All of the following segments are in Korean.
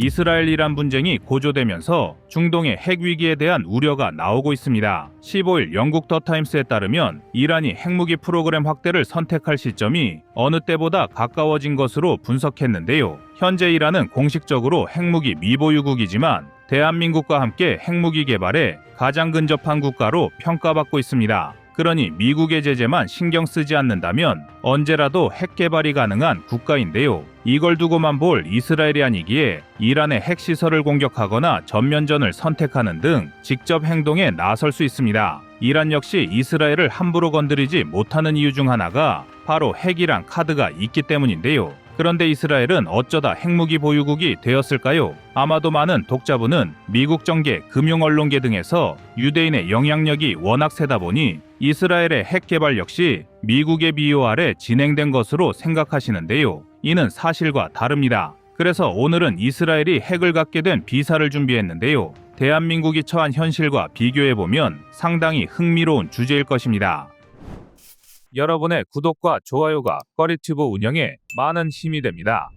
이스라엘-이란 분쟁이 고조되면서 중동의 핵 위기에 대한 우려가 나오고 있습니다. 15일 영국 더타임스에 따르면 이란이 핵무기 프로그램 확대를 선택할 시점이 어느 때보다 가까워진 것으로 분석했는데요. 현재 이란은 공식적으로 핵무기 미보유국이지만 대한민국과 함께 핵무기 개발에 가장 근접한 국가로 평가받고 있습니다. 그러니 미국의 제재만 신경 쓰지 않는다면 언제라도 핵 개발이 가능한 국가인데요. 이걸 두고만 볼 이스라엘이 아니기에 이란의 핵시설을 공격하거나 전면전을 선택하는 등 직접 행동에 나설 수 있습니다. 이란 역시 이스라엘을 함부로 건드리지 못하는 이유 중 하나가 바로 핵이란 카드가 있기 때문인데요. 그런데 이스라엘은 어쩌다 핵무기 보유국이 되었을까요? 아마도 많은 독자분은 미국 정계, 금융 언론계 등에서 유대인의 영향력이 워낙 세다 보니 이스라엘의 핵 개발 역시 미국의 비호 아래 진행된 것으로 생각하시는데요. 이는 사실과 다릅니다. 그래서 오늘은 이스라엘이 핵을 갖게 된 비사를 준비했는데요. 대한민국이 처한 현실과 비교해보면 상당히 흥미로운 주제일 것입니다. 여러분의 구독과 좋아요가 꺼리튜브 운영에 많은 힘이 됩니다.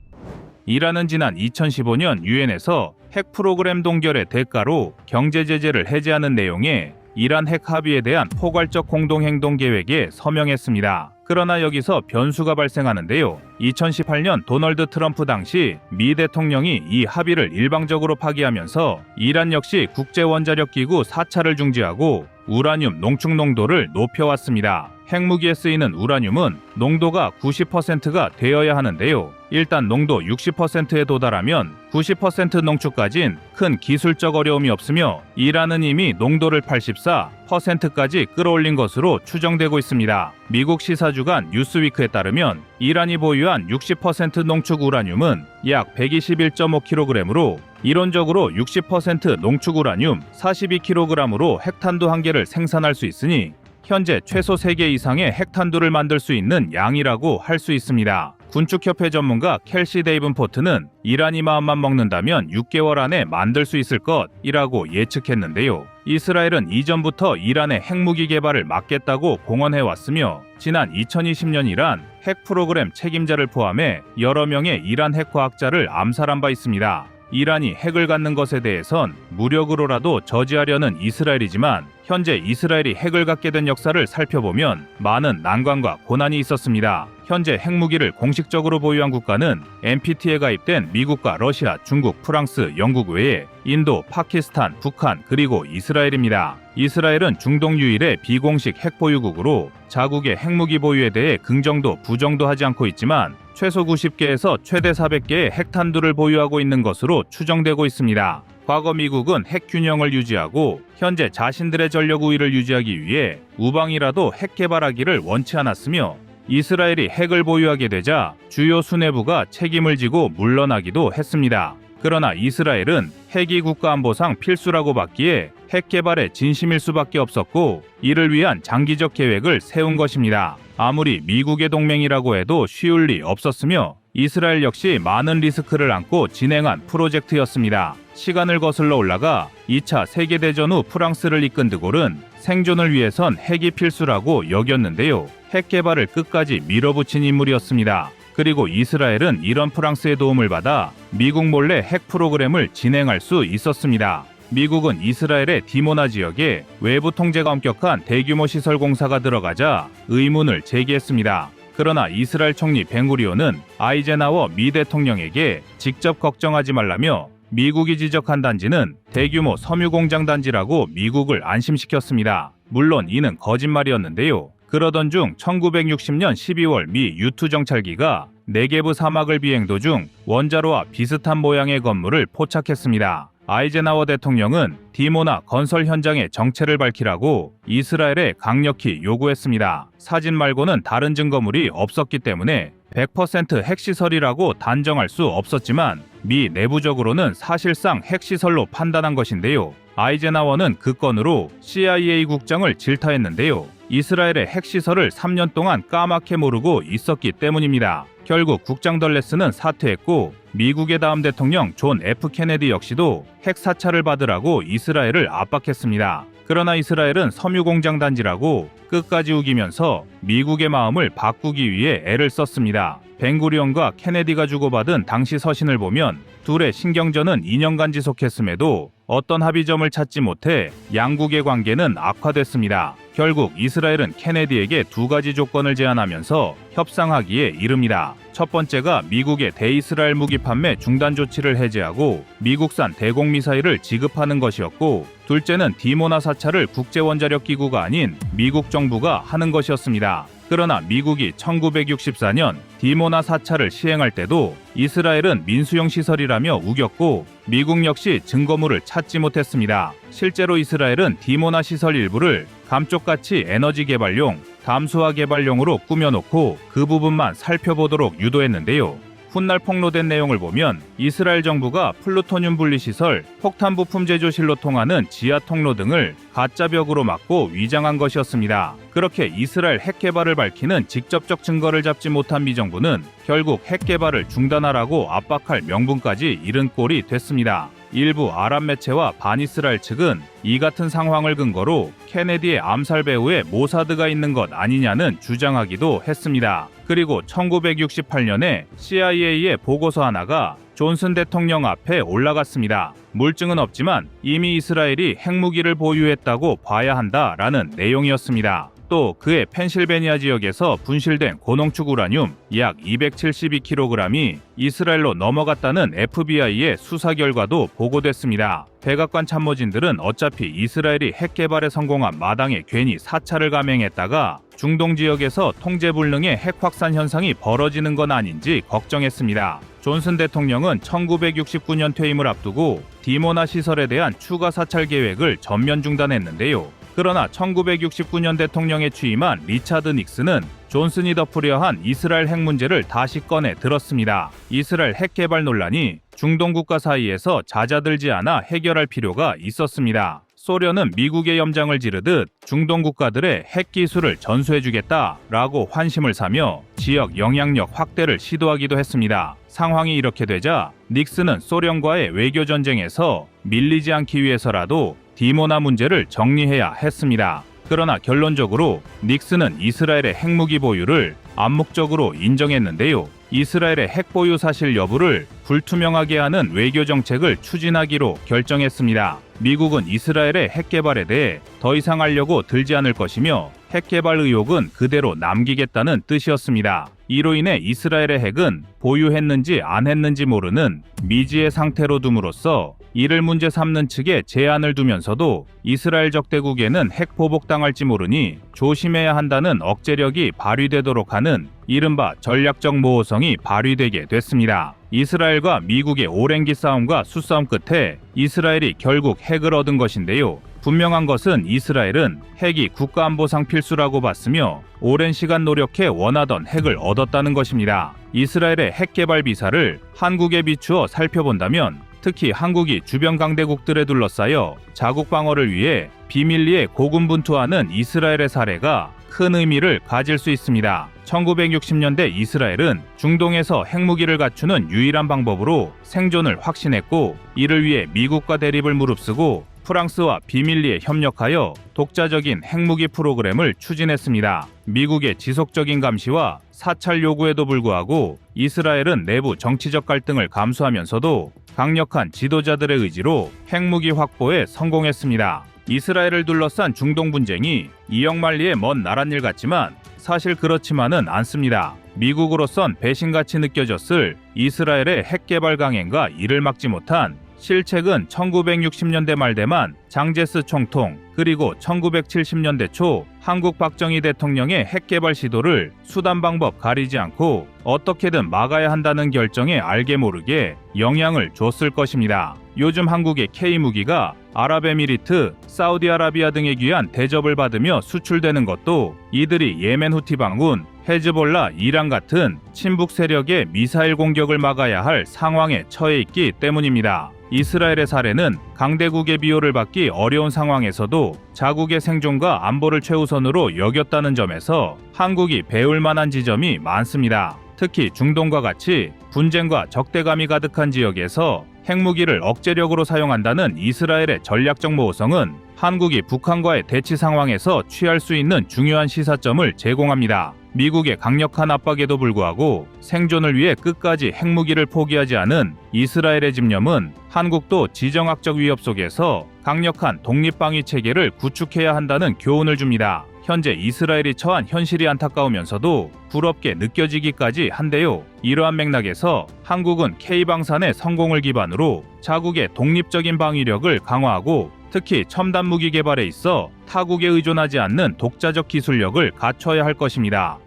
이란은 지난 2015년 유엔에서 핵 프로그램 동결의 대가로 경제 제재를 해제하는 내용의 이란 핵 합의에 대한 포괄적 공동행동 계획에 서명했습니다. 그러나 여기서 변수가 발생하는데요. 2018년 도널드 트럼프 당시 미 대통령이 이 합의를 일방적으로 파기하면서 이란 역시 국제원자력기구 4차를 중지하고 우라늄 농축 농도를 높여왔습니다. 핵무기에 쓰이는 우라늄은 농도가 90%가 되어야 하는데요. 일단 농도 60%에 도달하면 90% 농축까진 큰 기술적 어려움이 없으며 이란은 이미 농도를 84%까지 끌어올린 것으로 추정되고 있습니다. 미국 시사주간 뉴스위크에 따르면 이란이 보유한 60% 농축 우라늄은 약 121.5kg으로 이론적으로 60% 농축 우라늄 42kg으로 핵탄두 1개를 생산할 수 있으니 현재 최소 3개 이상의 핵탄두를 만들 수 있는 양이라고 할 수 있습니다. 군축협회 전문가 켈시 데이븐포트는 이란이 마음만 먹는다면 6개월 안에 만들 수 있을 것이라고 예측했는데요. 이스라엘은 이전부터 이란의 핵무기 개발을 막겠다고 공언해왔으며 지난 2020년 이란 핵 프로그램 책임자를 포함해 여러 명의 이란 핵과학자를 암살한 바 있습니다. 이란이 핵을 갖는 것에 대해선 무력으로라도 저지하려는 이스라엘이지만 현재 이스라엘이 핵을 갖게 된 역사를 살펴보면 많은 난관과 고난이 있었습니다. 현재 핵무기를 공식적으로 보유한 국가는 NPT에 가입된 미국과 러시아, 중국, 프랑스, 영국 외에 인도, 파키스탄, 북한, 그리고 이스라엘입니다. 이스라엘은 중동 유일의 비공식 핵 보유국으로 자국의 핵무기 보유에 대해 긍정도 부정도 하지 않고 있지만 최소 90개에서 최대 400개의 핵탄두를 보유하고 있는 것으로 추정되고 있습니다. 과거 미국은 핵 균형을 유지하고 현재 자신들의 전력 우위를 유지하기 위해 우방이라도 핵 개발하기를 원치 않았으며 이스라엘이 핵을 보유하게 되자 주요 수뇌부가 책임을 지고 물러나기도 했습니다. 그러나 이스라엘은 핵이 국가안보상 필수라고 봤기에 핵 개발에 진심일 수밖에 없었고 이를 위한 장기적 계획을 세운 것입니다. 아무리 미국의 동맹이라고 해도 쉬울 리 없었으며 이스라엘 역시 많은 리스크를 안고 진행한 프로젝트였습니다. 시간을 거슬러 올라가 2차 세계대전 후 프랑스를 이끈 드골은 생존을 위해선 핵이 필수라고 여겼는데요. 핵 개발을 끝까지 밀어붙인 인물이었습니다. 그리고 이스라엘은 이런 프랑스의 도움을 받아 미국 몰래 핵 프로그램을 진행할 수 있었습니다. 미국은 이스라엘의 디모나 지역에 외부 통제가 엄격한 대규모 시설 공사가 들어가자 의문을 제기했습니다. 그러나 이스라엘 총리 벤구리온은 아이젠하워 미 대통령에게 직접 걱정하지 말라며 미국이 지적한 단지는 대규모 섬유 공장 단지라고 미국을 안심시켰습니다. 물론 이는 거짓말이었는데요. 그러던 중 1960년 12월 미 유투 정찰기가 네게브 사막을 비행 도중 원자로와 비슷한 모양의 건물을 포착했습니다. 아이젠하워 대통령은 디모나 건설 현장의 정체를 밝히라고 이스라엘에 강력히 요구했습니다. 사진 말고는 다른 증거물이 없었기 때문에 100% 핵시설이라고 단정할 수 없었지만 미 내부적으로는 사실상 핵시설로 판단한 것인데요. 아이젠하워는 그 건으로 CIA 국장을 질타했는데요. 이스라엘의 핵시설을 3년 동안 까맣게 모르고 있었기 때문입니다. 결국 국장 덜레스는 사퇴했고 미국의 다음 대통령 존 F 케네디 역시도 핵 사찰을 받으라고 이스라엘을 압박했습니다. 그러나 이스라엘은 섬유 공장 단지라고 끝까지 우기면서 미국의 마음을 바꾸기 위해 애를 썼습니다. 벤구리온과 케네디가 주고받은 당시 서신을 보면 둘의 신경전은 2년간 지속했음에도 어떤 합의점을 찾지 못해 양국의 관계는 악화됐습니다. 결국 이스라엘은 케네디에게 2가지 조건을 제안하면서 협상하기에 이릅니다. 첫 번째가 미국의 대이스라엘 무기 판매 중단 조치를 해제하고 미국산 대공미사일을 지급하는 것이었고, 둘째는 디모나 사찰을 국제원자력기구가 아닌 미국 정부가 하는 것이었습니다. 그러나 미국이 1964년 디모나 사찰을 시행할 때도 이스라엘은 민수용 시설이라며 우겼고 미국 역시 증거물을 찾지 못했습니다. 실제로 이스라엘은 디모나 시설 일부를 감쪽같이 에너지 개발용, 담수화 개발용으로 꾸며놓고 그 부분만 살펴보도록 유도했는데요. 훗날 폭로된 내용을 보면 이스라엘 정부가 플루토늄 분리시설, 폭탄 부품 제조실로 통하는 지하 통로 등을 가짜 벽으로 막고 위장한 것이었습니다. 그렇게 이스라엘 핵 개발을 밝히는 직접적 증거를 잡지 못한 미 정부는 결국 핵 개발을 중단하라고 압박할 명분까지 잃은 꼴이 됐습니다. 일부 아랍 매체와 반이스라엘 측은 이 같은 상황을 근거로 케네디의 암살 배후에 모사드가 있는 것 아니냐는 주장하기도 했습니다. 그리고 1968년에 CIA의 보고서 하나가 존슨 대통령 앞에 올라갔습니다. 물증은 없지만 이미 이스라엘이 핵무기를 보유했다고 봐야 한다라는 내용이었습니다. 또 그의 펜실베니아 지역에서 분실된 고농축 우라늄 약 272kg이 이스라엘로 넘어갔다는 FBI의 수사 결과도 보고됐습니다. 백악관 참모진들은 어차피 이스라엘이 핵 개발에 성공한 마당에 괜히 사찰을 감행했다가 중동 지역에서 통제불능의 핵 확산 현상이 벌어지는 건 아닌지 걱정했습니다. 존슨 대통령은 1969년 퇴임을 앞두고 디모나 시설에 대한 추가 사찰 계획을 전면 중단했는데요. 그러나 1969년 대통령에 취임한 리차드 닉슨은 존슨이 덮으려 한 이스라엘 핵 문제를 다시 꺼내 들었습니다. 이스라엘 핵 개발 논란이 중동 국가 사이에서 잦아들지 않아 해결할 필요가 있었습니다. 소련은 미국의 염장을 지르듯 중동 국가들의 핵 기술을 전수해주겠다라고 환심을 사며 지역 영향력 확대를 시도하기도 했습니다. 상황이 이렇게 되자 닉슨은 소련과의 외교 전쟁에서 밀리지 않기 위해서라도 디모나 문제를 정리해야 했습니다. 그러나 결론적으로 닉슨은 이스라엘의 핵무기 보유를 암묵적으로 인정했는데요. 이스라엘의 핵 보유 사실 여부를 불투명하게 하는 외교 정책을 추진하기로 결정했습니다. 미국은 이스라엘의 핵 개발에 대해 더 이상 하려고 들지 않을 것이며 핵 개발 의혹은 그대로 남기겠다는 뜻이었습니다. 이로 인해 이스라엘의 핵은 보유했는지 안 했는지 모르는 미지의 상태로 둠으로써 이를 문제 삼는 측에 제한을 두면서도 이스라엘 적대국에는 핵 보복당할지 모르니 조심해야 한다는 억제력이 발휘되도록 하는 이른바 전략적 모호성이 발휘되게 됐습니다. 이스라엘과 미국의 오랜 기싸움과 수싸움 끝에 이스라엘이 결국 핵을 얻은 것인데요. 분명한 것은 이스라엘은 핵이 국가안보상 필수라고 봤으며 오랜 시간 노력해 원하던 핵을 얻었다는 것입니다. 이스라엘의 핵 개발 비사를 한국에 비추어 살펴본다면 특히 한국이 주변 강대국들에 둘러싸여 자국 방어를 위해 비밀리에 고군분투하는 이스라엘의 사례가 큰 의미를 가질 수 있습니다. 1960년대 이스라엘은 중동에서 핵무기를 갖추는 유일한 방법으로 생존을 확신했고 이를 위해 미국과 대립을 무릅쓰고 프랑스와 비밀리에 협력하여 독자적인 핵무기 프로그램을 추진했습니다. 미국의 지속적인 감시와 사찰 요구에도 불구하고 이스라엘은 내부 정치적 갈등을 감수하면서도 강력한 지도자들의 의지로 핵무기 확보에 성공했습니다. 이스라엘을 둘러싼 중동 분쟁이 이역만리의 먼 나랏일 같지만 사실 그렇지만은 않습니다. 미국으로선 배신같이 느껴졌을 이스라엘의 핵 개발 강행과 이를 막지 못한 실책은 1960년대 말대만 장제스 총통 그리고 1970년대 초 한국 박정희 대통령의 핵 개발 시도를 수단 방법 가리지 않고 어떻게든 막아야 한다는 결정에 알게 모르게 영향을 줬을 것입니다. 요즘 한국의 K무기가 아랍에미리트, 사우디아라비아 등에 귀한 대접을 받으며 수출되는 것도 이들이 예멘 후티 반군, 헤즈볼라, 이란 같은 친북 세력의 미사일 공격을 막아야 할 상황에 처해 있기 때문입니다. 이스라엘의 사례는 강대국의 비호를 받기 어려운 상황에서도 자국의 생존과 안보를 최우선으로 여겼다는 점에서 한국이 배울 만한 지점이 많습니다. 특히 중동과 같이 분쟁과 적대감이 가득한 지역에서 핵무기를 억제력으로 사용한다는 이스라엘의 전략적 모호성은 한국이 북한과의 대치 상황에서 취할 수 있는 중요한 시사점을 제공합니다. 미국의 강력한 압박에도 불구하고 생존을 위해 끝까지 핵무기를 포기하지 않은 이스라엘의 집념은 한국도 지정학적 위협 속에서 강력한 독립방위 체계를 구축해야 한다는 교훈을 줍니다. 현재 이스라엘이 처한 현실이 안타까우면서도 부럽게 느껴지기까지 한데요. 이러한 맥락에서 한국은 K방산의 성공을 기반으로 자국의 독립적인 방위력을 강화하고 특히 첨단 무기 개발에 있어 타국에 의존하지 않는 독자적 기술력을 갖춰야 할 것입니다.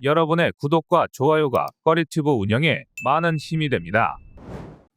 여러분의 구독과 좋아요가 꺼리튜브 운영에 많은 힘이 됩니다.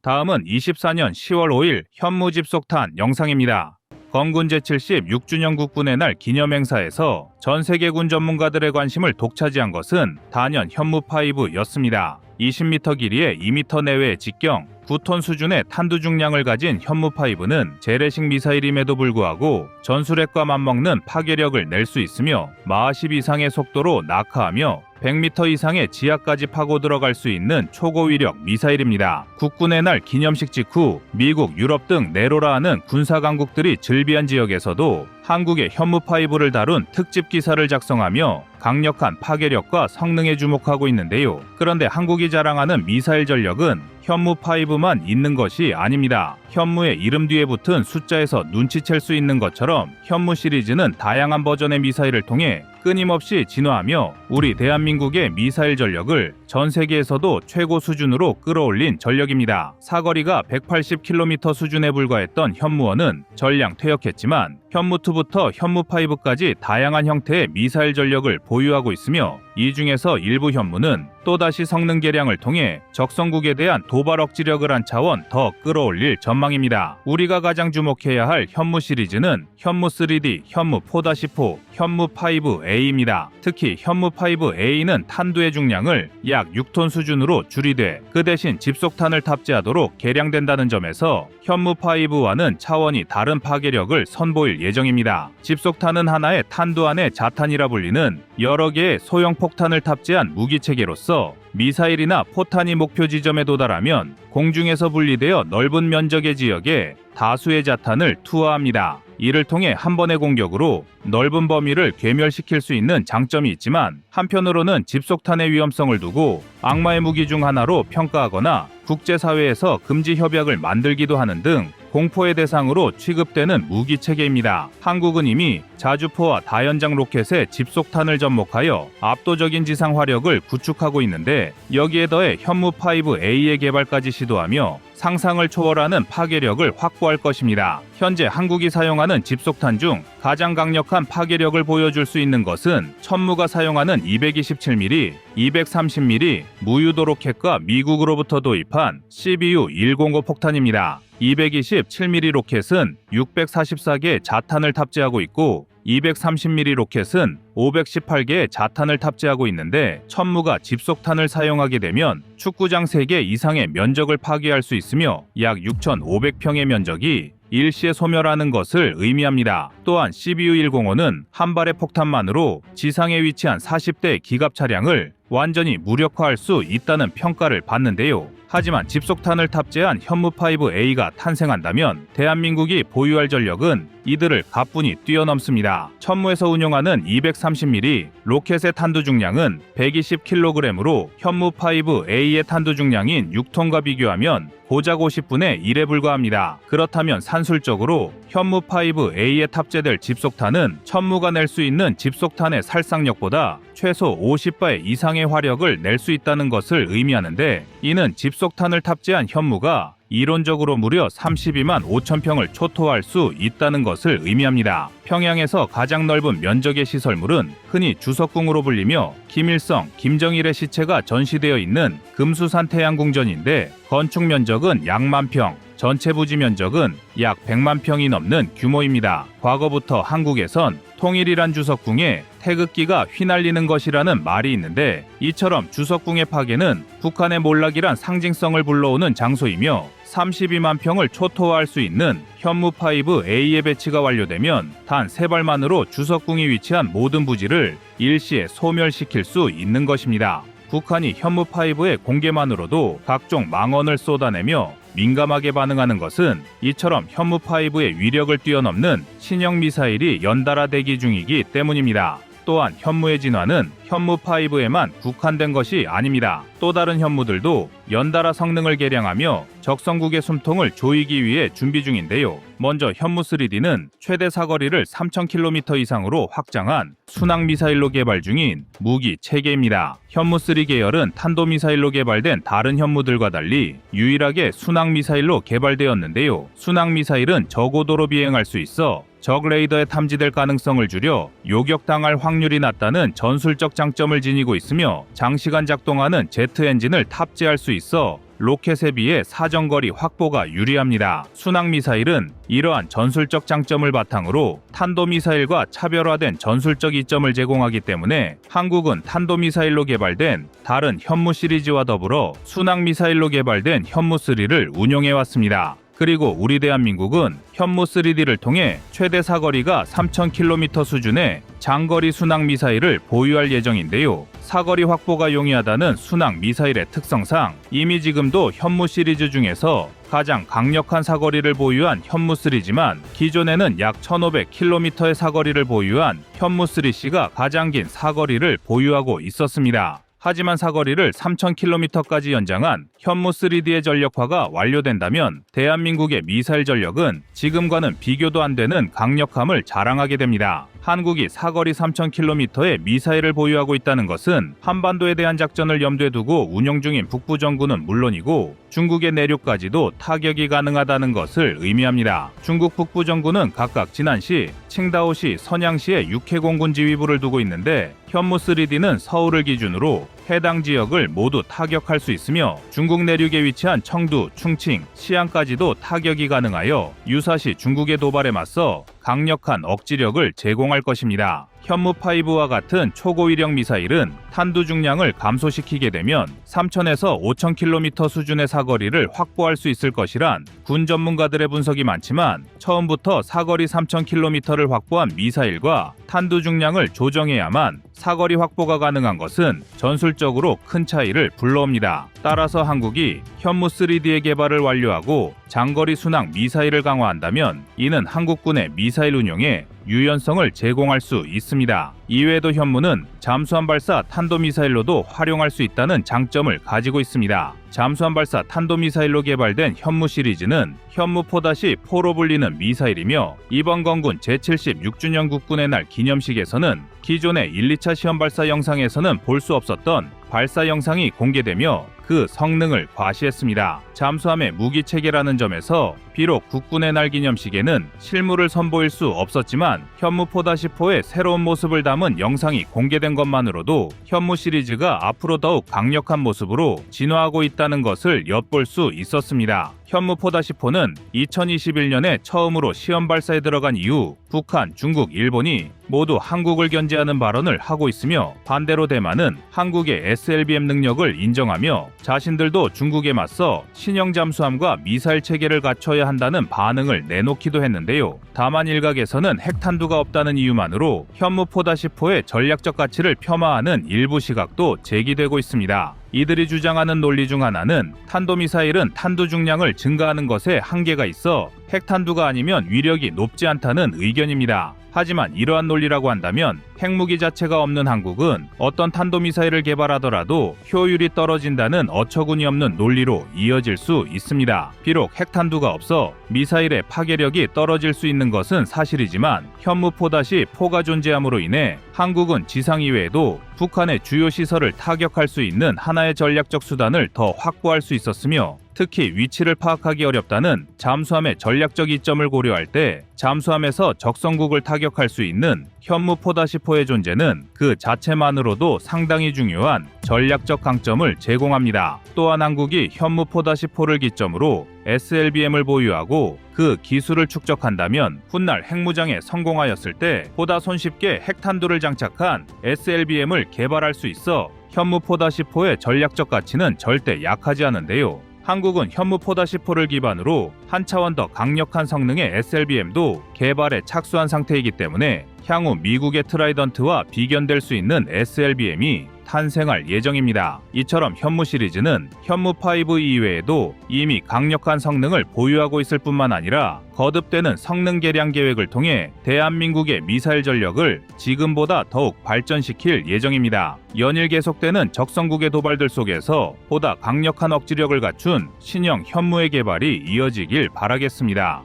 다음은 24년 10월 5일 현무집속탄 영상입니다. 건군 제70 6주년 국군의 날 기념행사에서 전 세계군 전문가들의 관심을 독차지한 것은 단연 현무5였습니다. 20m 길이에 2m 내외의 직경, 9톤 수준의 탄두 중량을 가진 현무5는 재래식 미사일임에도 불구하고 전술핵과 맞먹는 파괴력을 낼 수 있으며 마하 10 이상의 속도로 낙하하며 100m 이상의 지하까지 파고 들어갈 수 있는 초고위력 미사일입니다. 국군의 날 기념식 직후 미국, 유럽 등 내로라 하는 군사강국들이 즐비한 지역에서도 한국의 현무5를 다룬 특집 기사를 작성하며 강력한 파괴력과 성능에 주목하고 있는데요. 그런데 한국이 자랑하는 미사일 전력은 현무5만 있는 것이 아닙니다. 현무의 이름 뒤에 붙은 숫자에서 눈치챌 수 있는 것처럼 현무 시리즈는 다양한 버전의 미사일을 통해 끊임없이 진화하며 우리 대한민국의 미사일 전력을 전 세계에서도 최고 수준으로 끌어올린 전력입니다. 사거리가 180km 수준에 불과했던 현무1은 전량 퇴역했지만 현무2부터 현무5까지 다양한 형태의 미사일 전력을 보유하고 있으며 이 중에서 일부 현무는 또다시 성능 개량을 통해 적성국에 대한 도발 억지력을 한 차원 더 끌어올릴 전망입니다. 우리가 가장 주목해야 할 현무 시리즈는 현무 3D, 현무 4-4, 현무 5A입니다. 특히 현무 5A는 탄두의 중량을 약 6톤 수준으로 줄이되 그 대신 집속탄을 탑재하도록 개량된다는 점에서 현무 5와는 차원이 다른 파괴력을 선보일 예정입니다. 집속탄은 하나의 탄두 안의 자탄이라 불리는 여러 개의 소형 폭탄을 탑재한 무기체계로서 미사일이나 포탄이 목표 지점에 도달하면 공중에서 분리되어 넓은 면적의 지역에 다수의 자탄을 투하합니다. 이를 통해 한 번의 공격으로 넓은 범위를 괴멸시킬 수 있는 장점이 있지만 한편으로는 집속탄의 위험성을 두고 악마의 무기 중 하나로 평가하거나 국제사회에서 금지 협약을 만들기도 하는 등 공포의 대상으로 취급되는 무기체계입니다. 한국은 이미 자주포와 다연장 로켓에 집속탄을 접목하여 압도적인 지상 화력을 구축하고 있는데 여기에 더해 현무5A의 개발까지 시도하며 상상을 초월하는 파괴력을 확보할 것입니다. 현재 한국이 사용하는 집속탄 중 가장 강력한 파괴력을 보여줄 수 있는 것은 천무가 사용하는 227mm, 230mm 무유도 로켓과 미국으로부터 도입한 CBU-105 폭탄입니다. 227mm 로켓은 644개의 자탄을 탑재하고 있고 230mm 로켓은 518개의 자탄을 탑재하고 있는데 천무가 집속탄을 사용하게 되면 축구장 3개 이상의 면적을 파괴할 수 있으며 약 6,500평의 면적이 일시에 소멸하는 것을 의미합니다. 또한 CBU-105는 한 발의 폭탄만으로 지상에 위치한 40대 기갑 차량을 완전히 무력화할 수 있다는 평가를 받는데요. 하지만 집속탄을 탑재한 현무5A가 탄생한다면 대한민국이 보유할 전력은 이들을 가뿐히 뛰어넘습니다. 천무에서 운용하는 230mm 로켓의 탄두 중량은 120kg으로 현무5A의 탄두 중량인 6톤과 비교하면 고작 50분의 1에 불과합니다. 그렇다면 산술적으로 현무5A에 탑재될 집속탄은 천무가 낼 수 있는 집속탄의 살상력보다 최소 50배 이상의 화력을 낼 수 있다는 것을 의미하는데 이는 집속탄을 탑재한 현무가 이론적으로 무려 32만 5천 평을 초토화할 수 있다는 것을 의미합니다. 평양에서 가장 넓은 면적의 시설물은 흔히 주석궁으로 불리며 김일성, 김정일의 시체가 전시되어 있는 금수산 태양궁전인데 건축 면적은 약 10,000평, 전체 부지 면적은 약 100만 평이 넘는 규모입니다. 과거부터 한국에선 통일이란 주석궁에 태극기가 휘날리는 것이라는 말이 있는데 이처럼 주석궁의 파괴는 북한의 몰락이란 상징성을 불러오는 장소이며 32만 평을 초토화할 수 있는 현무5A의 배치가 완료되면 단 3발만으로 주석궁이 위치한 모든 부지를 일시에 소멸시킬 수 있는 것입니다. 북한이 현무5의 공개만으로도 각종 망언을 쏟아내며 민감하게 반응하는 것은 이처럼 현무5의 위력을 뛰어넘는 신형 미사일이 연달아 대기 중이기 때문입니다. 또한 현무의 진화는 현무5에만 국한된 것이 아닙니다. 또 다른 현무들도 연달아 성능을 개량하며 적성국의 숨통을 조이기 위해 준비 중인데요. 먼저 현무3D는 최대 사거리를 3000km 이상으로 확장한 순항미사일로 개발 중인 무기 체계입니다. 현무3 계열은 탄도미사일로 개발된 다른 현무들과 달리 유일하게 순항미사일로 개발되었는데요. 순항미사일은 저고도로 비행할 수 있어 적 레이더에 탐지될 가능성을 줄여 요격당할 확률이 낮다는 전술적 장점을 지니고 있으며 장시간 작동하는 제트 엔진을 탑재할 수 있어 로켓에 비해 사정거리 확보가 유리합니다. 순항미사일은 이러한 전술적 장점을 바탕으로 탄도미사일과 차별화된 전술적 이점을 제공하기 때문에 한국은 탄도미사일로 개발된 다른 현무 시리즈와 더불어 순항미사일로 개발된 현무3를 운용해왔습니다. 그리고 우리 대한민국은 현무3D를 통해 최대 사거리가 3000km 수준의 장거리 순항 미사일을 보유할 예정인데요. 사거리 확보가 용이하다는 순항 미사일의 특성상 이미 지금도 현무 시리즈 중에서 가장 강력한 사거리를 보유한 현무3지만 기존에는 약 1500km의 사거리를 보유한 현무3C가 가장 긴 사거리를 보유하고 있었습니다. 하지만 사거리를 3000km까지 연장한 현무3D의 전력화가 완료된다면 대한민국의 미사일 전력은 지금과는 비교도 안 되는 강력함을 자랑하게 됩니다. 한국이 사거리 3000km의 미사일을 보유하고 있다는 것은 한반도에 대한 작전을 염두에 두고 운영 중인 북부전구는 물론이고 중국의 내륙까지도 타격이 가능하다는 것을 의미합니다. 중국 북부전구는 각각 진안시, 칭다오시, 선양시에 육해공군 지휘부를 두고 있는데 현무3D는 서울을 기준으로 해당 지역을 모두 타격할 수 있으며 중국 내륙에 위치한 청두, 충칭, 시안까지도 타격이 가능하여 유사시 중국의 도발에 맞서 강력한 억지력을 제공할 것입니다. 현무5와 같은 초고위력 미사일은 탄두 중량을 감소시키게 되면 3000에서 5000km 수준의 사거리를 확보할 수 있을 것이란 군 전문가들의 분석이 많지만 처음부터 사거리 3000km를 확보한 미사일과 탄두 중량을 조정해야만 사거리 확보가 가능한 것은 전술적으로 큰 차이를 불러옵니다. 따라서 한국이 현무3D의 개발을 완료하고 장거리 순항 미사일을 강화한다면 이는 한국군의 미사일 운용에 유연성을 제공할 수 있습니다. 이외에도 현무는 잠수함 발사 탄도미사일로도 활용할 수 있다는 장점을 가지고 있습니다. 잠수함 발사 탄도미사일로 개발된 현무 시리즈는 현무4-4로 불리는 미사일이며 이번 건군 제76주년 국군의 날 기념식에서는 기존의 1, 2차 시험 발사 영상에서는 볼 수 없었던 발사 영상이 공개되며 그 성능을 과시했습니다. 잠수함의 무기 체계라는 점에서 비록 국군의 날 기념식에는 실물을 선보일 수 없었지만 현무4-4의 새로운 모습을 담은 영상이 공개된 것만으로도 현무 시리즈가 앞으로 더욱 강력한 모습으로 진화하고 있다는 것을 엿볼 수 있었습니다. 현무4-4는 2021년에 처음으로 시험 발사에 들어간 이후 북한, 중국, 일본이 모두 한국을 견제하는 발언을 하고 있으며 반대로 대만은 한국의 SLBM 능력을 인정하며 자신들도 중국에 맞서 신형 잠수함과 미사일 체계를 갖춰야 한다는 반응을 내놓기도 했는데요. 다만 일각에서는 핵탄두가 없다는 이유만으로 현무4-4의 전략적 가치를 폄하하는 일부 시각도 제기되고 있습니다. 이들이 주장하는 논리 중 하나는 탄도미사일은 탄두 중량을 증가하는 것에 한계가 있어 핵탄두가 아니면 위력이 높지 않다는 의견입니다. 하지만 이러한 논리라고 한다면 핵무기 자체가 없는 한국은 어떤 탄도미사일을 개발하더라도 효율이 떨어진다는 어처구니 없는 논리로 이어질 수 있습니다. 비록 핵탄두가 없어 미사일의 파괴력이 떨어질 수 있는 것은 사실이지만 현무4-4가 존재함으로 인해 한국은 지상 이외에도 북한의 주요 시설을 타격할 수 있는 하나의 전략적 수단을 더 확보할 수 있었으며 특히 위치를 파악하기 어렵다는 잠수함의 전략적 이점을 고려할 때 잠수함에서 적성국을 타격할 수 있는 현무4-4의 존재는 그 자체만으로도 상당히 중요한 전략적 강점을 제공합니다. 또한 한국이 현무4-4를 기점으로 SLBM을 보유하고 그 기술을 축적한다면 훗날 핵무장에 성공하였을 때 보다 손쉽게 핵탄두를 장착한 SLBM을 개발할 수 있어 현무4-4의 전략적 가치는 절대 약하지 않은데요. 한국은 현무4-4를 기반으로 한 차원 더 강력한 성능의 SLBM도 개발에 착수한 상태이기 때문에 향후 미국의 트라이던트와 비견될 수 있는 SLBM이 탄생할 예정입니다. 이처럼 현무 시리즈는 현무5 이외에도 이미 강력한 성능을 보유하고 있을 뿐만 아니라 거듭되는 성능 개량 계획을 통해 대한민국의 미사일 전력을 지금보다 더욱 발전시킬 예정입니다. 연일 계속되는 적성국의 도발들 속에서 보다 강력한 억지력을 갖춘 신형 현무의 개발이 이어지길 바라겠습니다.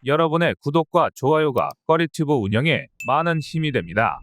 여러분의 구독과 좋아요가 꺼리튜브 운영에 많은 힘이 됩니다.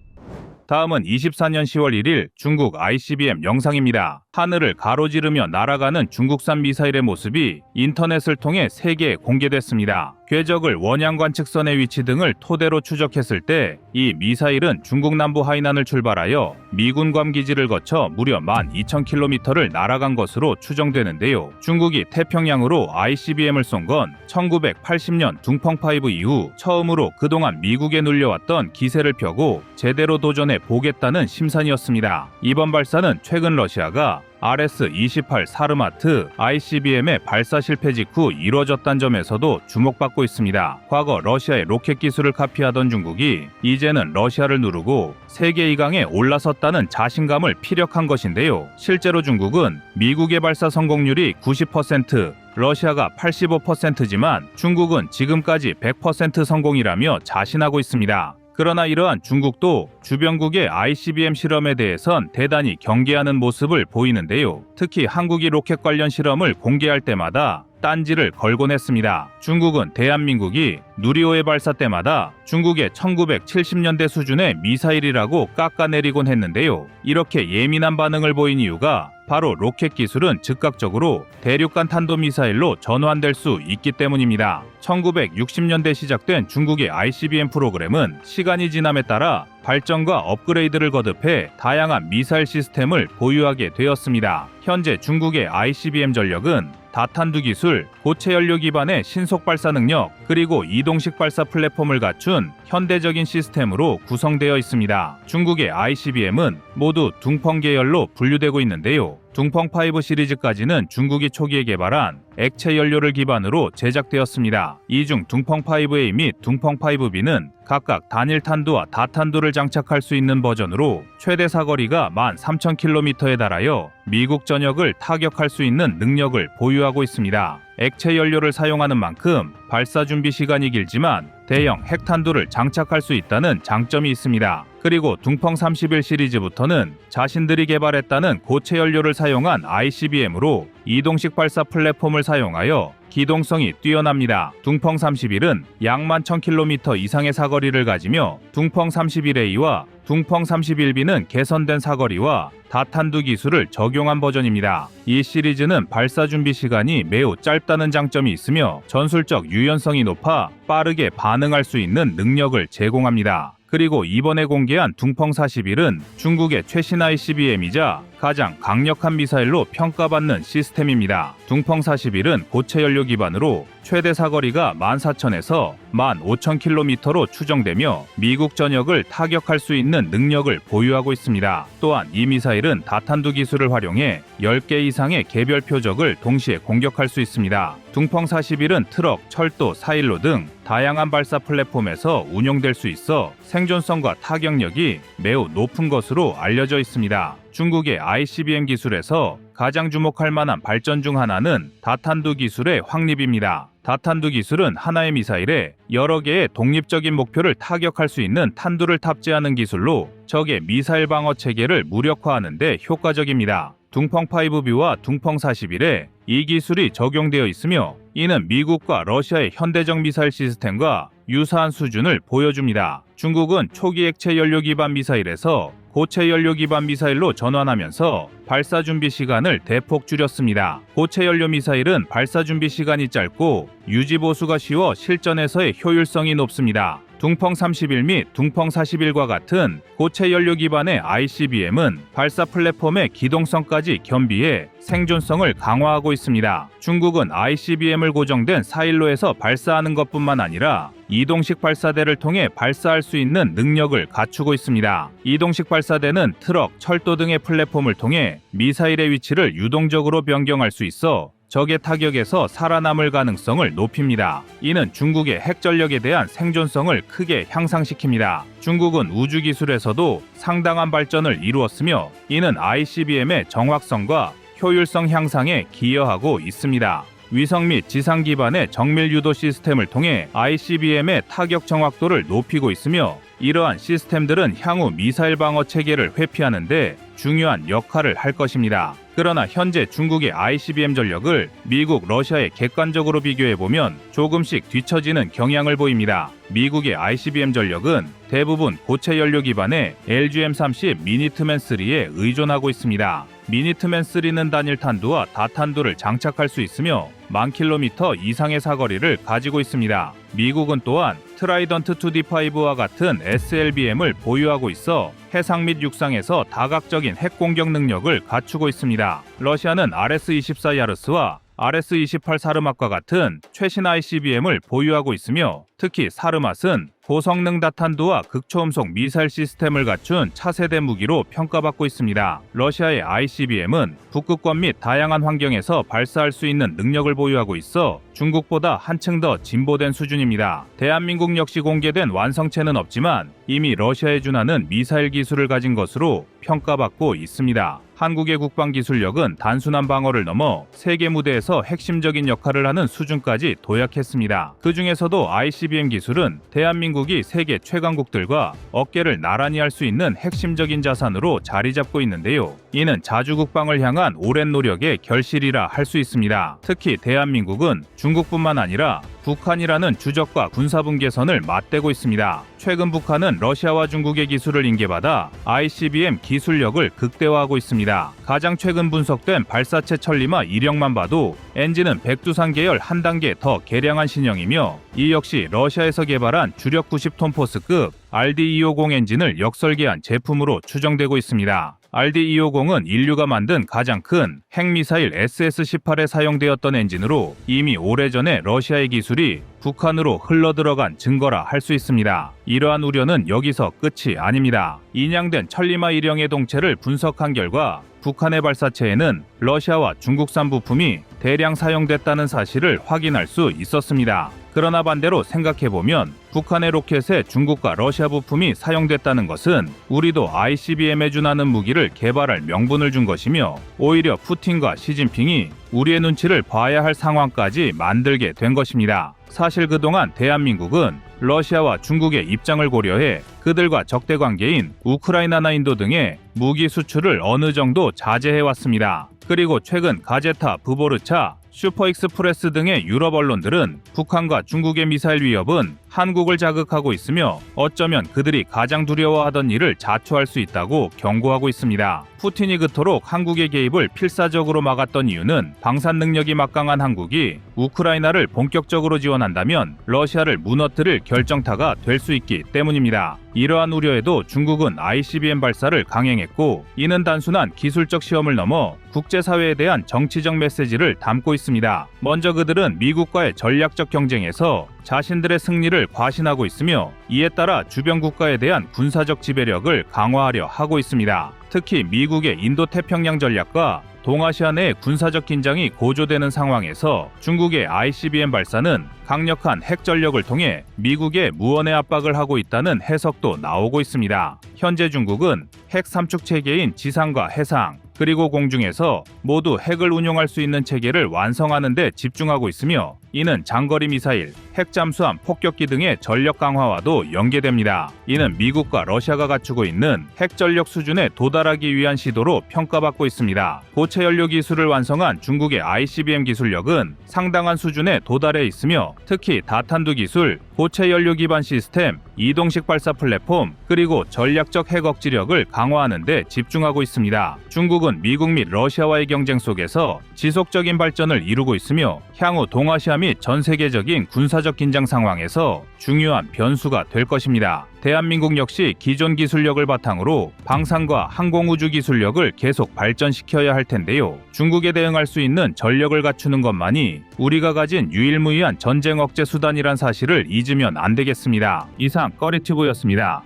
다음은 24년 10월 1일 중국 ICBM 영상입니다. 하늘을 가로지르며 날아가는 중국산 미사일의 모습이 인터넷을 통해 세계에 공개됐습니다. 궤적을 원양 관측선의 위치 등을 토대로 추적했을 때 이 미사일은 중국 남부 하이난을 출발하여 미군 괌 기지를 거쳐 무려 12,000km를 날아간 것으로 추정되는데요. 중국이 태평양으로 ICBM을 쏜 건 1980년 둥펑5 이후 처음으로 그동안 미국에 눌려왔던 기세를 펴고 제대로 도전해 보겠다는 심산이었습니다. 이번 발사는 최근 러시아가 RS-28 사르마트 ICBM의 발사 실패 직후 이뤄졌다는 점에서도 주목받고 있습니다. 과거 러시아의 로켓 기술을 카피하던 중국이 이제는 러시아를 누르고 세계 2강에 올라섰다는 자신감을 피력한 것인데요. 실제로 중국은 미국의 발사 성공률이 90%, 러시아가 85%지만 중국은 지금까지 100% 성공이라며 자신하고 있습니다. 그러나 이러한 중국도 주변국의 ICBM 실험에 대해선 대단히 경계하는 모습을 보이는데요. 특히 한국이 로켓 관련 실험을 공개할 때마다 딴지를 걸곤 했습니다. 중국은 대한민국이 누리호의 발사 때마다 중국의 1970년대 수준의 미사일이라고 깎아내리곤 했는데요. 이렇게 예민한 반응을 보인 이유가 바로 로켓 기술은 즉각적으로 대륙간 탄도미사일로 전환될 수 있기 때문입니다. 1960년대 시작된 중국의 ICBM 프로그램은 시간이 지남에 따라 발전과 업그레이드를 거듭해 다양한 미사일 시스템을 보유하게 되었습니다. 현재 중국의 ICBM 전력은 다탄두 기술, 고체 연료 기반의 신속 발사 능력, 그리고 이동식 발사 플랫폼을 갖춘 현대적인 시스템으로 구성되어 있습니다. 중국의 ICBM은 모두 둥펑 계열로 분류되고 있는데요. 둥펑5 시리즈까지는 중국이 초기에 개발한 액체 연료를 기반으로 제작되었습니다. 이중 둥펑5A 및 둥펑5B는 각각 단일 탄두와 다탄두를 장착할 수 있는 버전으로 최대 사거리가 13,000km에 달하여 미국 전역을 타격할 수 있는 능력을 보유하고 있습니다. 액체 연료를 사용하는 만큼 발사 준비 시간이 길지만 대형 핵탄두를 장착할 수 있다는 장점이 있습니다. 그리고 둥펑 31 시리즈부터는 자신들이 개발했다는 고체 연료를 사용한 ICBM으로 이동식 발사 플랫폼을 사용하여 기동성이 뛰어납니다. 둥펑 31은 약 11,000km 이상의 사거리를 가지며 둥펑 31A와 둥펑 31B는 개선된 사거리와 다탄두 기술을 적용한 버전입니다. 이 시리즈는 발사 준비 시간이 매우 짧다는 장점이 있으며 전술적 유연성이 높아 빠르게 반응할 수 있는 능력을 제공합니다. 그리고 이번에 공개한 둥펑 41은 중국의 최신 ICBM이자 가장 강력한 미사일로 평가받는 시스템입니다. 둥펑 41은 고체 연료 기반으로 최대 사거리가 14,000에서 15,000km로 추정되며 미국 전역을 타격할 수 있는 능력을 보유하고 있습니다. 또한 이 미사일은 다탄두 기술을 활용해 10개 이상의 개별 표적을 동시에 공격할 수 있습니다. 둥펑 41은 트럭, 철도, 사일로 등 다양한 발사 플랫폼에서 운용될 수 있어 생존성과 타격력이 매우 높은 것으로 알려져 있습니다. 중국의 ICBM 기술에서 가장 주목할 만한 발전 중 하나는 다탄두 기술의 확립입니다. 다탄두 기술은 하나의 미사일에 여러 개의 독립적인 목표를 타격할 수 있는 탄두를 탑재하는 기술로 적의 미사일 방어 체계를 무력화하는 데 효과적입니다. 둥펑5B와 둥펑 41에 이 기술이 적용되어 있으며 이는 미국과 러시아의 현대적 미사일 시스템과 유사한 수준을 보여줍니다. 중국은 초기 액체 연료 기반 미사일에서 고체 연료 기반 미사일로 전환하면서 발사 준비 시간을 대폭 줄였습니다. 고체 연료 미사일은 발사 준비 시간이 짧고 유지 보수가 쉬워 실전에서의 효율성이 높습니다. 둥펑 31 및 둥펑 41과 같은 고체 연료 기반의 ICBM은 발사 플랫폼의 기동성까지 겸비해 생존성을 강화하고 있습니다. 중국은 ICBM을 고정된 사일로에서 발사하는 것뿐만 아니라 이동식 발사대를 통해 발사할 수 있는 능력을 갖추고 있습니다. 이동식 발사대는 트럭, 철도 등의 플랫폼을 통해 미사일의 위치를 유동적으로 변경할 수 있어 적의 타격에서 살아남을 가능성을 높입니다. 이는 중국의 핵전력에 대한 생존성을 크게 향상시킵니다. 중국은 우주 기술에서도 상당한 발전을 이루었으며 이는 ICBM의 정확성과 효율성 향상에 기여하고 있습니다. 위성 및 지상 기반의 정밀 유도 시스템을 통해 ICBM의 타격 정확도를 높이고 있으며 이러한 시스템들은 향후 미사일 방어 체계를 회피하는 데 중요한 역할을 할 것입니다. 그러나 현재 중국의 ICBM 전력을 미국, 러시아에 객관적으로 비교해보면 조금씩 뒤처지는 경향을 보입니다. 미국의 ICBM 전력은 대부분 고체 연료 기반의 LGM-30 미니트맨3에 의존하고 있습니다. 미니트맨3는 단일 탄두와 다탄두를 장착할 수 있으며 1000km 이상의 사거리를 가지고 있습니다. 미국은 또한 트라이던트 2D5와 같은 SLBM을 보유하고 있어 해상 및 육상에서 다각적인 핵 공격 능력을 갖추고 있습니다. 러시아는 RS-24 야르스와 RS-28 사르맛과 같은 최신 ICBM을 보유하고 있으며 특히 사르맛은 고성능 다탄두와 극초음속 미사일 시스템을 갖춘 차세대 무기로 평가받고 있습니다. 러시아의 ICBM은 북극권 및 다양한 환경에서 발사할 수 있는 능력을 보유하고 있어 중국보다 한층 더 진보된 수준입니다. 대한민국 역시 공개된 완성체는 없지만 이미 러시아에 준하는 미사일 기술을 가진 것으로 평가받고 있습니다. 한국의 국방기술력은 단순한 방어를 넘어 세계 무대에서 핵심적인 역할을 하는 수준까지 도약했습니다. 그 중에서도 ICBM 기술은 대한민국이 세계 최강국들과 어깨를 나란히 할 수 있는 핵심적인 자산으로 자리 잡고 있는데요. 이는 자주국방을 향한 오랜 노력의 결실이라 할 수 있습니다. 특히 대한민국은 중국뿐만 아니라 북한이라는 주적과 군사분계선을 맞대고 있습니다. 최근 북한은 러시아와 중국의 기술을 인계받아 ICBM 기술력을 극대화하고 있습니다. 가장 최근 분석된 발사체 천리마 이력만 봐도 엔진은 백두산 계열 한 단계 더 개량한 신형이며 이 역시 러시아에서 개발한 주력 90톤 포스급 RD-250 엔진을 역설계한 제품으로 추정되고 있습니다. RD-250은 인류가 만든 가장 큰 핵미사일 SS-18에 사용되었던 엔진으로 이미 오래전에 러시아의 기술이 북한으로 흘러들어간 증거라 할 수 있습니다. 이러한 우려는 여기서 끝이 아닙니다. 인양된 천리마 일형의 동체를 분석한 결과 북한의 발사체에는 러시아와 중국산 부품이 대량 사용됐다는 사실을 확인할 수 있었습니다. 그러나 반대로 생각해보면 북한의 로켓에 중국과 러시아 부품이 사용됐다는 것은 우리도 ICBM에 준하는 무기를 개발할 명분을 준 것이며 오히려 푸틴과 시진핑이 우리의 눈치를 봐야 할 상황까지 만들게 된 것입니다. 사실 그동안 대한민국은 러시아와 중국의 입장을 고려해 그들과 적대 관계인 우크라이나나 인도 등의 무기 수출을 어느 정도 자제해왔습니다. 그리고 최근 가제타, 브보르차, 슈퍼익스프레스 등의 유럽 언론들은 북한과 중국의 미사일 위협은 한국을 자극하고 있으며 어쩌면 그들이 가장 두려워하던 일을 자초할 수 있다고 경고하고 있습니다. 푸틴이 그토록 한국의 개입을 필사적으로 막았던 이유는 방산 능력이 막강한 한국이 우크라이나를 본격적으로 지원한다면 러시아를 무너뜨릴 결정타가 될 수 있기 때문입니다. 이러한 우려에도 중국은 ICBM 발사를 강행했고 이는 단순한 기술적 시험을 넘어 국제사회에 대한 정치적 메시지를 담고 있습니다. 먼저 그들은 미국과의 전략적 경쟁에서 자신들의 승리를 과신하고 있으며 이에 따라 주변 국가에 대한 군사적 지배력을 강화하려 하고 있습니다. 특히 미국의 인도태평양 전략과 동아시아 내 군사적 긴장이 고조되는 상황에서 중국의 ICBM 발사는 강력한 핵 전력을 통해 미국의 무언의 압박을 하고 있다는 해석도 나오고 있습니다. 현재 중국은 핵 삼축 체계인 지상과 해상, 그리고 공중에서 모두 핵을 운용할 수 있는 체계를 완성하는 데 집중하고 있으며 이는 장거리 미사일, 핵 잠수함, 폭격기 등의 전력 강화와도 연계됩니다. 이는 미국과 러시아가 갖추고 있는 핵 전력 수준에 도달하기 위한 시도로 평가받고 있습니다. 고체 연료 기술을 완성한 중국의 ICBM 기술력은 상당한 수준에 도달해 있으며 특히 다탄두 기술, 고체 연료 기반 시스템, 이동식 발사 플랫폼, 그리고 전략적 핵 억지력을 강화하는 데 집중하고 있습니다. 중국은 미국 및 러시아와의 경쟁 속에서 지속적인 발전을 이루고 있으며 향후 동아시아 및 전 세계적인 군사적 긴장 상황에서 중요한 변수가 될 것입니다. 대한민국 역시 기존 기술력을 바탕으로 방산과 항공우주 기술력을 계속 발전시켜야 할 텐데요. 중국에 대응할 수 있는 전력을 갖추는 것만이 우리가 가진 유일무이한 전쟁 억제 수단이란 사실을 잊으면 안 되겠습니다. 이상 꺼리튜브였습니다.